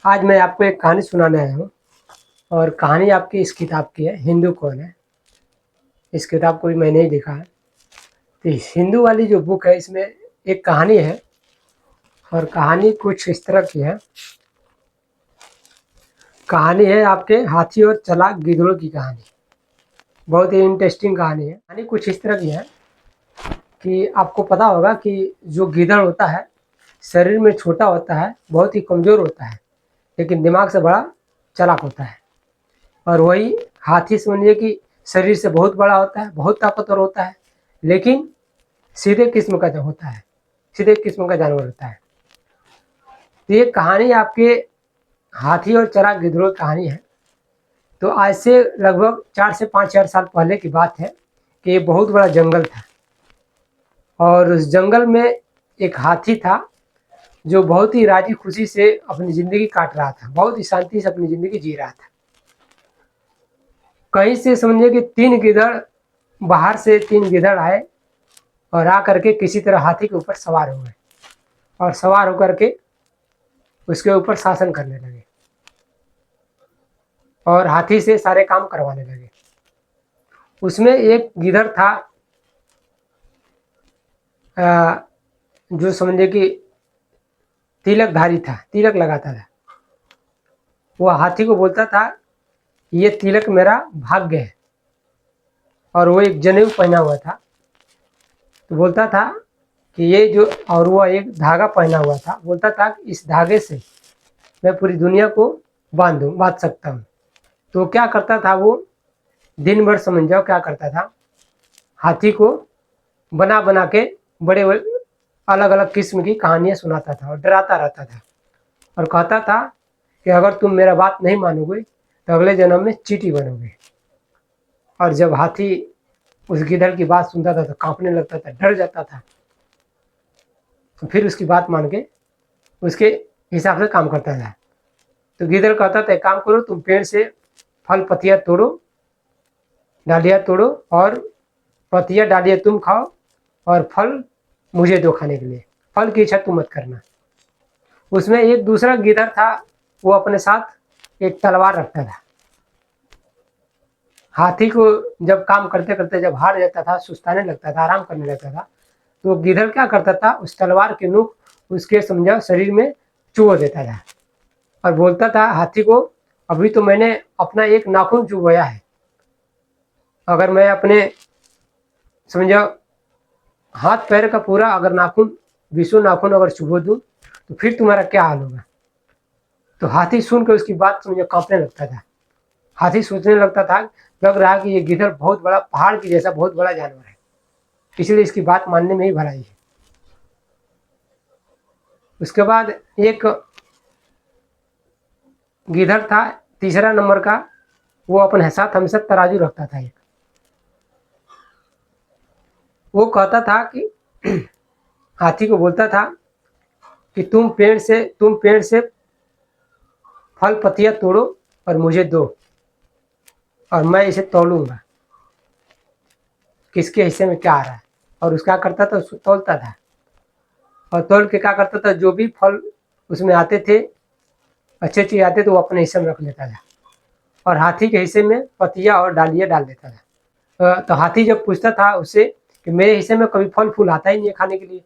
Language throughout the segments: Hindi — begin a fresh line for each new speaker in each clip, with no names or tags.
आज मैं आपको एक कहानी सुनाने आया हूँ और कहानी आपकी इस किताब की है, हिंदू कौन है। इस किताब को भी मैंने ही लिखा है। तो इस हिंदू वाली जो बुक है इसमें एक कहानी है और कहानी कुछ इस तरह की है। कहानी है आपके हाथी और चालाक गिद्धड़ों की कहानी। बहुत ही इंटरेस्टिंग कहानी है। कहानी कुछ इस तरह की है कि आपको पता होगा कि जो गिद्धड़ होता है शरीर में छोटा होता है, बहुत ही कमज़ोर होता है, लेकिन दिमाग से बड़ा चालाक होता है। और वही हाथी समझिए कि शरीर से बहुत बड़ा होता है, बहुत ताकतवर होता है, लेकिन सीधे किस्म का जो होता है, सीधे किस्म का जानवर होता है। तो ये कहानी आपके हाथी और चालाक गिद्धड़ों की कहानी है। तो आज से लगभग 4 से 5,000 साल पहले की बात है कि ये बहुत बड़ा जंगल था और उस जंगल में एक हाथी था जो बहुत ही राजी खुशी से अपनी ज़िंदगी काट रहा था, बहुत ही शांति से अपनी ज़िंदगी जी रहा था। कहीं से समझिए कि 3 गिद्धड़, बाहर से 3 गिद्धड़ आए और आ करके किसी तरह हाथी के ऊपर सवार हो गए और सवार होकर के उसके ऊपर शासन करने लगे और हाथी से सारे काम करवाने लगे। उसमें एक गिद्धड़ था जो समझिए कि तिलकधारी था, तिलक लगाता था। वो हाथी को बोलता था ये तिलक मेरा भाग्य है, और वो एक जनेऊ पहना हुआ था। तो बोलता था कि ये जो, और वो एक धागा पहना हुआ था, बोलता था कि इस धागे से मैं पूरी दुनिया को बांध सकता हूँ। तो क्या करता था वो, दिन भर समझ जाओ क्या करता था, हाथी को बना बना के बड़े अलग अलग किस्म की कहानियाँ सुनाता था और डराता रहता था और कहता था कि अगर तुम मेरा बात नहीं मानोगे तो अगले जन्म में चींटी बनोगे। और जब हाथी उस गिद्धड़ की बात सुनता था तो कांपने लगता था, डर जाता था। तो फिर उसकी बात मान के उसके हिसाब से काम करता था। तो गिद्धड़ कहता था एक काम करो, तुम पेड़ से फल पत्तियाँ तोड़ो, डालियाँ तोड़ो, और पत्तियाँ डालियाँ तुम खाओ और फल मुझे दो खाने के लिए, फल की इच्छा तुम मत करना। उसमें एक दूसरा गिद्धड़ था, वो अपने साथ एक तलवार रखता था। हाथी को जब काम करते करते जब हार जाता था, सुस्ताने लगता था, आराम करने लगता था, तो गिद्धड़ क्या करता था, उस तलवार की नोक उसके समझा शरीर में चुभो देता था और बोलता था हाथी को, अभी तो मैंने अपना एक नाखून चुभोया है, अगर मैं अपने समझो हाथ पैर का पूरा अगर नाखून, 20 नाखून अगर चुभो दूँ तो फिर तुम्हारा क्या हाल होगा। तो हाथी सुन के उसकी बात समझो कांपने लगता था। हाथी सोचने लगता था, लग रहा कि ये गिद्धड़ बहुत बड़ा, पहाड़ की जैसा बहुत बड़ा जानवर है, इसलिए इसकी बात मानने में ही भलाई है। उसके बाद एक गिद्धड़ था तीसरा नंबर का, वो अपने साथ हमेशा तराजू रखता था। एक वो कहता था कि हाथी को बोलता था कि तुम पेड़ से फल पत्तियाँ तोड़ो और मुझे दो, और मैं इसे तोलूंगा किसके हिस्से में क्या आ रहा है। और उसका करता था, उसको तोलता था और तोल के क्या करता था, जो भी फल उसमें आते थे, अच्छे अच्छे आते तो वो अपने हिस्से में रख लेता था और हाथी के हिस्से में पत्तियाँ और डालियाँ डाल देता था। तो हाथी जब पूछता था उससे कि मेरे हिस्से में कभी फल फूल आता ही नहीं है खाने के लिए,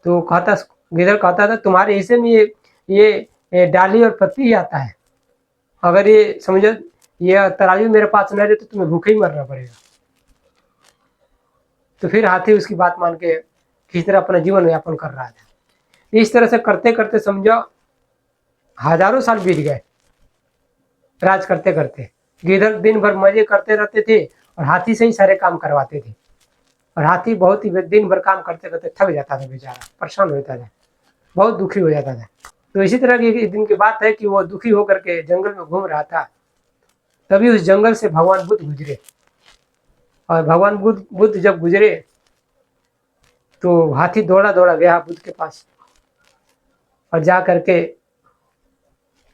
तो कहता, गिद्धड़ कहता था तुम्हारे हिस्से में ये डाली और पत्ती ही आता है, अगर ये समझो ये तराजू मेरे पास न रहे तो तुम्हें भूखे ही मरना पड़ेगा। तो फिर हाथी उसकी बात मान के किसी तरह अपना जीवन यापन कर रहा था। इस तरह से करते करते समझो हजारों साल बीत गए राज करते करते। गिद्धड़ दिन भर मजे करते रहते थे और हाथी से ही सारे काम करवाते थे, और हाथी बहुत ही दिन भर काम करते करते थक जाता था, बेचारा परेशान हो जाता था, बहुत दुखी हो जाता था। तो इसी तरह की एक दिन की बात है कि वो दुखी होकर के जंगल में घूम रहा था, तभी उस जंगल से भगवान बुद्ध गुजरे। और भगवान बुद्ध जब गुजरे तो हाथी दौड़ा दौड़ा गया बुद्ध के पास और जा करके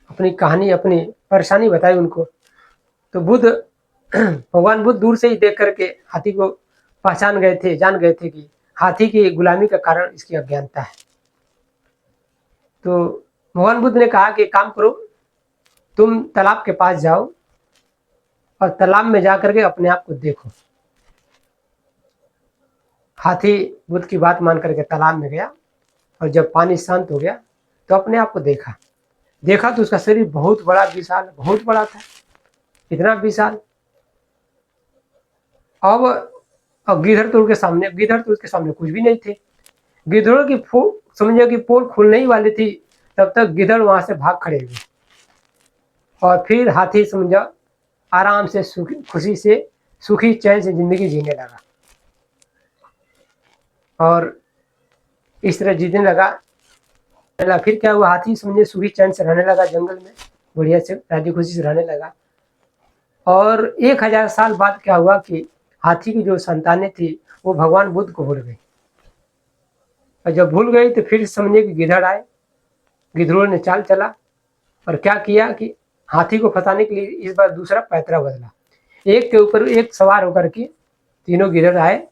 अपनी कहानी, अपनी परेशानी बताई उनको। तो बुद्ध भगवान बुद्ध दूर से ही देख करके हाथी को पहचान गए थे, जान गए थे कि हाथी की गुलामी का कारण इसकी अज्ञानता है। तो भगवान बुद्ध ने कहा कि काम करो, तुम तालाब के पास जाओ और तालाब में जा करके अपने आप को देखो। हाथी बुद्ध की बात मान करके तालाब में गया और जब पानी शांत हो गया तो अपने आप को देखा। देखा तो उसका शरीर बहुत बड़ा विशाल, बहुत बड़ा था, इतना विशाल। अब गिद्धड़ तो उसके सामने कुछ भी नहीं थे। गिद्धड़ों की समझो कि पोल खुलने ही वाली थी, तब तक गिद्धड़ वहां से भाग खड़े हुए और फिर हाथी समझो आराम से खुशी से सुखी चैन से जिंदगी जीने लगा। और इस तरह जीने लगा। फिर क्या हुआ, हाथी समझे सुखी चैन से रहने लगा, जंगल में बढ़िया से राजी खुशी से रहने लगा। और 1000 साल बाद क्या हुआ कि हाथी की जो संतानें थी वो भगवान बुद्ध को भूल गई। और जब भूल गई तो फिर समझे कि गिद्धड़ आए। गिद्धड़ों ने चाल चला और क्या किया कि हाथी को फंसाने के लिए इस बार दूसरा पैतरा बदला। एक के ऊपर एक सवार होकर के तीनों गिद्धड़ आए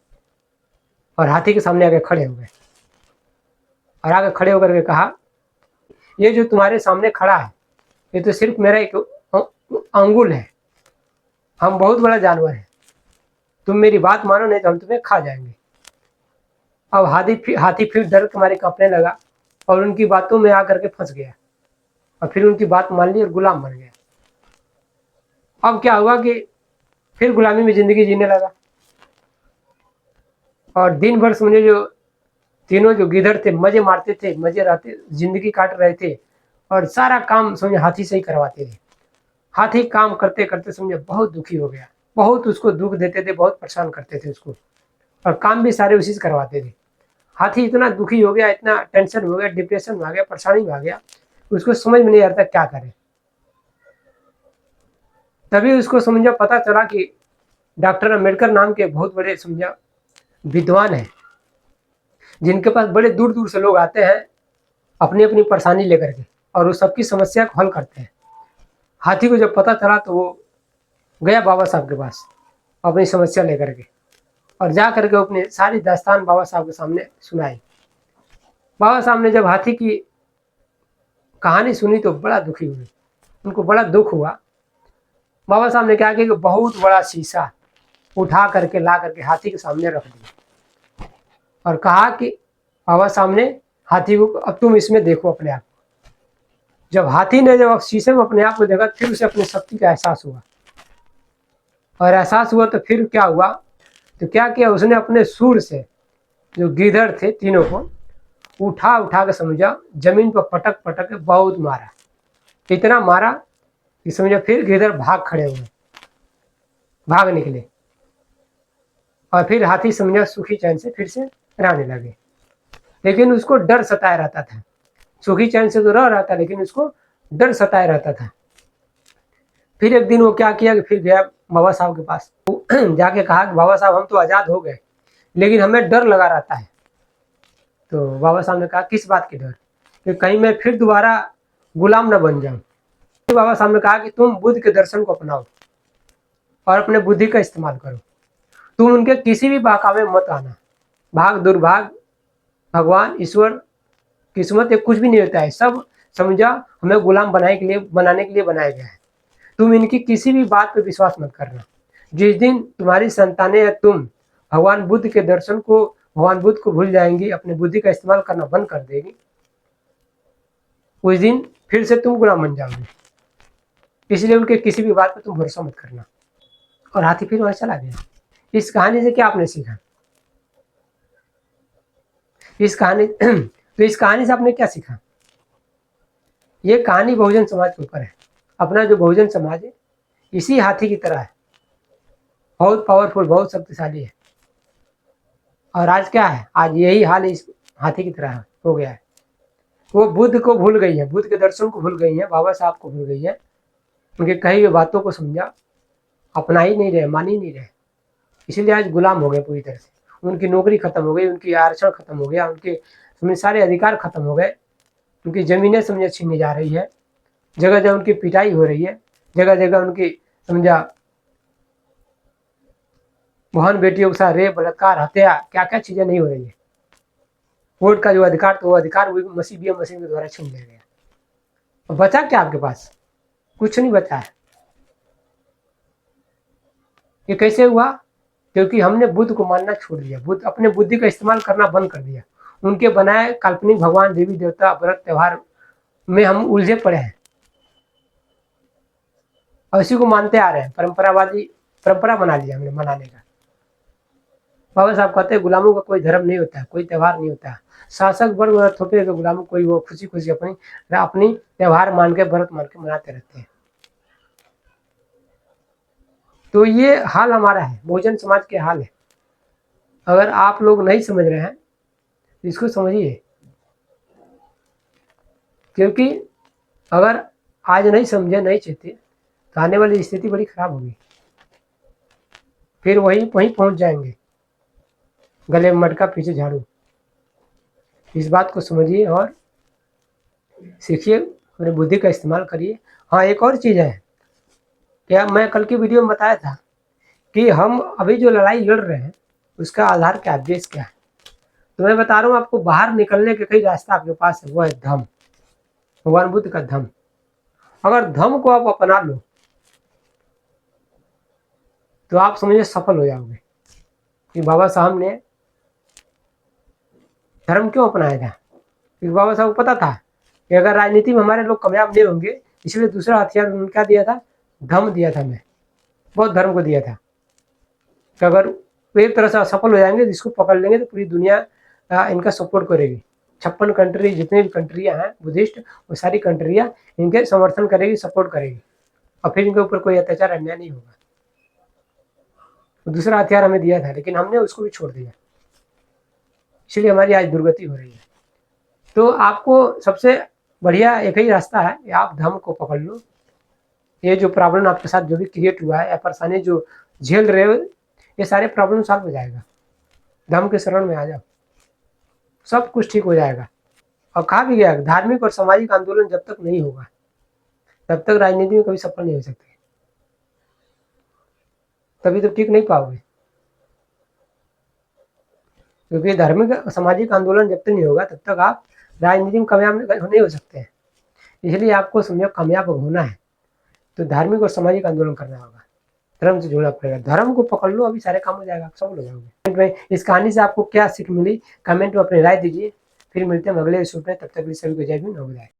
और हाथी के सामने आके खड़े हो गए। और आगे खड़े होकर के कहा, ये जो तुम्हारे सामने खड़ा है ये तो सिर्फ मेरा एक अंगुल है, हम बहुत बड़ा जानवर है, तुम मेरी बात मानो नहीं तो हम तुम्हें खा जाएंगे। अब हाथी फिर डर के मारे कांपने लगा और उनकी बातों में आकर के फंस गया और फिर उनकी बात मान ली और गुलाम बन गया। अब क्या हुआ कि फिर गुलामी में जिंदगी जीने लगा और दिन भर समझे जो तीनों जो गिद्धड़ थे मजे मारते थे, मजे रहते, जिंदगी काट रहे थे और सारा काम समझे हाथी से ही करवाते थे। हाथी काम करते करते समझे बहुत दुखी हो गया, बहुत उसको दुख देते थे, बहुत परेशान करते थे उसको और काम भी सारे उसी से करवाते थे। हाथी इतना दुखी हो गया, इतना टेंशन हो गया, डिप्रेशन में आ गया, परेशानी में आ गया, उसको समझ में नहीं आता क्या करे। तभी उसको समझा पता चला कि डॉक्टर अम्बेडकर नाम के बहुत बड़े समझा विद्वान हैं, जिनके पास बड़े दूर दूर से लोग आते हैं अपनी अपनी परेशानी लेकर के और वो सबकी समस्या को हल करते हैं। हाथी को जब पता चला तो वो गया बाबा साहब के पास अपनी समस्या लेकर के और जा करके अपनी सारी दास्तान बाबा साहब के सामने सुनाई। बाबा साहब ने जब हाथी की कहानी सुनी तो बड़ा दुखी हुए, उनको बड़ा दुख हुआ। बाबा साहब ने क्या किया कि बहुत बड़ा शीशा उठा करके ला करके हाथी के सामने रख दिया और कहा कि बाबा साहब ने हाथी को, अब तुम इसमें देखो अपने आप। जब हाथी ने जब शीशे में अपने आप को देखा फिर उसे अपनी शक्ति का एहसास हुआ और एहसास हुआ तो फिर क्या हुआ, तो क्या किया उसने अपने सूर से जो गिद्धड़ थे तीनों को उठा उठा के समझा जमीन पर पटक पटक के बहुत मारा, इतना मारा कि समझा फिर गिद्धड़ भाग खड़े हुए, भाग निकले और फिर हाथी समझा सुखी चैन से फिर से रहने लगे। लेकिन उसको डर सताया रहता था, सुखी चैन से तो रह रहा था लेकिन उसको डर सताया रहता था। फिर एक दिन वो क्या किया कि फिर गया बाबा साहब के पास, जाके कहा कि बाबा साहब हम तो आज़ाद हो गए लेकिन हमें डर लगा रहता है। तो बाबा साहब ने कहा किस बात की डर, कि कहीं मैं फिर दोबारा गुलाम न बन जाऊं। तो बाबा साहब ने कहा कि तुम बुद्ध के दर्शन को अपनाओ और अपने बुद्धि का इस्तेमाल करो, तुम उनके किसी भी बहकावे में मत आना। भाग दुर्भाग भगवान ईश्वर किस्मत ये कुछ भी नहीं होता है, सब समझा हमें गुलाम बनाने के लिए बनाया गया है। तुम इनकी किसी भी बात पर विश्वास मत करना। जिस दिन तुम्हारी संतानें या तुम भगवान बुद्ध के दर्शन को, भगवान बुद्ध को भूल जाएंगी, अपनी बुद्धि का इस्तेमाल करना बंद कर देगी, उस दिन फिर से तुम गुलाम बन जाओगे। इसलिए उनके किसी भी बात पर तुम भरोसा मत करना। और हाथी फिर वहां चला गया। इस कहानी से क्या आपने सीखा, इस कहानी तो इस कहानी से आपने क्या सीखा, ये कहानी बहुजन समाज के ऊपर है। अपना जो बहुजन समाज है इसी हाथी की तरह है, बहुत पावरफुल, बहुत शक्तिशाली है। और आज क्या है, आज यही हाल इस हाथी की तरह हो गया है। वो बुद्ध को भूल गई है, बुद्ध के दर्शन को भूल गई है, बाबा साहब को भूल गई है, उनके कही हुई बातों को समझा, अपना ही नहीं रहे, मान ही नहीं रहे। इसीलिए आज गुलाम हो गए पूरी तरह से। उनकी नौकरी खत्म हो गई, उनकी आरक्षण खत्म हो गया, उनके सारे अधिकार खत्म हो गए, उनकी जमीनें समझा छीनी जा रही है, जगह जगह उनकी पिटाई हो रही है, जगह जगह उनकी समझा बहन बेटियों के साथ रेप, बलात्कार, हत्या, क्या क्या चीजें नहीं हो रही है। वोट का जो अधिकार, तो वो अधिकार मसीह के द्वारा छीन लिया गया। और बचा क्या आपके पास, कुछ नहीं बचा है। ये कैसे हुआ? क्योंकि हमने बुद्ध को मानना छोड़ दिया, बुद्ध अपने बुद्धि का इस्तेमाल करना बंद कर दिया। उनके बनाए काल्पनिक भगवान, देवी देवता, व्रत त्योहार में हम उलझे पड़े हैं और इसी को मानते आ रहे हैं। परंपरावादी परंपरा बना लिया हमने मनाने का। बाबा साहब कहते हैं गुलामों का कोई धर्म नहीं होता, कोई त्योहार नहीं होता। शासक वर्ग और थोपे के गुलामों कोई वो खुशी खुशी अपनी अपनी त्योहार मान के, व्रत मान के मनाते रहते हैं। तो ये हाल हमारा है, बहुजन समाज के हाल है। अगर आप लोग नहीं समझ रहे हैं इसको समझिए, क्योंकि अगर आज नहीं समझे, नहीं चेते, तो आने वाली स्थिति बड़ी खराब होगी। फिर वहीं पहुंच जाएंगे, गले में मटका पीछे झाड़ू। इस बात को समझिए और सीखिए, अपनी बुद्धि का इस्तेमाल करिए। हाँ, एक और चीज़ है, क्या मैं कल की वीडियो में बताया था कि हम अभी जो लड़ाई लड़ रहे हैं उसका आधार क्या है, बेस क्या है। तो मैं बता रहा हूँ आपको, बाहर निकलने के कई रास्ता आपके पास है, वो है धम्म, भगवान बुद्ध का धम्म। अगर धम्म को आप अपना लो तो आप समझिए सफल हो जाओगे। कि बाबा साहब ने धर्म क्यों अपनाया था? क्योंकि बाबा साहब को पता था कि अगर राजनीति में हमारे लोग कामयाब नहीं होंगे, इसलिए दूसरा हथियार उन्होंने क्या दिया था? धम्म दिया था। मैं बहुत धर्म को दिया था कि अगर वो एक तरह से असफल हो जाएंगे, जिसको पकड़ लेंगे तो पूरी दुनिया इनका सपोर्ट करेगी। 56 कंट्री, जितनी भी कंट्रियाँ हैं बुद्धिस्ट, वो सारी कंट्रियाँ इनके समर्थन करेगी, सपोर्ट करेगी, और फिर इनके ऊपर कोई अत्याचार अन्याय नहीं होगा। तो दूसरा हथियार हमें दिया था, लेकिन हमने उसको भी छोड़ दिया, इसलिए हमारी आज दुर्गति हो रही है। तो आपको सबसे बढ़िया एक ही रास्ता है कि आप धर्म को पकड़ लो। ये जो प्रॉब्लम आपके साथ जो भी क्रिएट हुआ है या परेशानी जो झेल रहे हो, ये सारे प्रॉब्लम सॉल्व हो जाएगा। धर्म के शरण में आ जाओ, सब कुछ ठीक हो जाएगा। और कहा भी गया, धार्मिक और सामाजिक आंदोलन जब तक नहीं होगा तब तक राजनीति में कभी सफल नहीं हो सकते, तभी तो टिक नहीं पाओगे। क्योंकि धार्मिक सामाजिक आंदोलन जब तक नहीं होगा तब तक आप राजनीति में कामयाब नहीं हो सकते हैं। इसलिए आपको समझो कामयाब होना है तो धार्मिक और सामाजिक आंदोलन करना होगा, धर्म से जुड़ना पड़ेगा। धर्म को पकड़ लो, अभी सारे काम हो जाएगा, सब हो जाओगे। इस कहानी से आपको क्या सीख मिली, कमेंट में अपनी राय दीजिए। फिर मिलते हैं अगले एपिसोड में, तब तक सभी को जय भीम, नमो बुद्धाय।